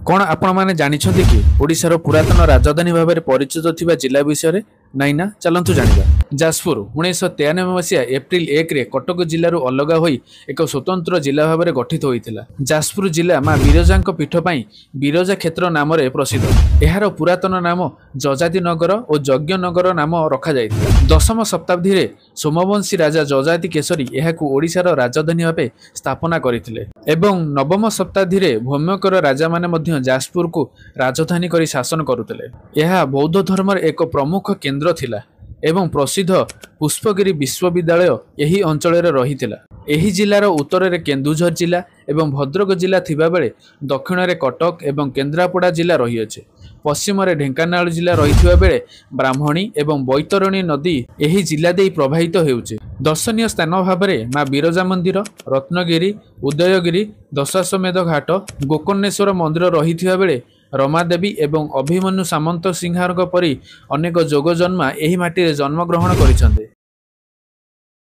कौन आपण माने जानिछन्ति कि ओडिशार पुरातन राजधानी भाव में परिचित थिबा जिला विषय नाई ना चलतु जानिबा। जाजपुर 1993 मसीहा एप्रिल 1 रे कटक जिलू अलग होई एक स्वतंत्र जिला भाव में गठित होइथिला। जाजपुर जिला मां बिरजा पीठ पई बिरजा क्षेत्र नाम प्रसिद्ध। एहार पुरातन नाम जजाति नगर और यज्ञ नगर नाम रखा जाइथिला। दशम शताब्दी रे सोमवंशी राजा जजाति केसरी एहाकू ओडिशार राजधानी भाव स्थापना करथिले एवं नवम शताब्दी रे भौम्यकर राजा माने मध्य जाजपुर को राजधानी करी शासन करुଥିଲେ। यह बौद्ध धर्मर एक प्रमुख केन्द्र थिला एवं प्रसिद्ध पुष्पगिरी विश्वविद्यालय यही अंचल रहिथिला। एही जिलार उत्तर में केन्दुझर जिला एवं भद्रक जिला थिबा बेले दक्षिण में कटक एवं केन्द्रापड़ा जिला रहिअछि। पश्चिम में ढेंकानाल जिला रहिथिबा बेले ब्राह्मणी एवं बैतरणी नदी एही जिला देई प्रवाहित हेउछि। दर्शनीय स्थान भाव में मां बिरजा मंदिर, रत्नगिरी, उदयगिरी, दशाश्वमेध घाट, गोकर्णेश्वर मंदिर रहिथिबा बेले रमादेवी एवं अभिमन्यु सामंत सिंहारक परी अनेक जोगजन्मा एही माटी रे जन्म ग्रहण करिसंते।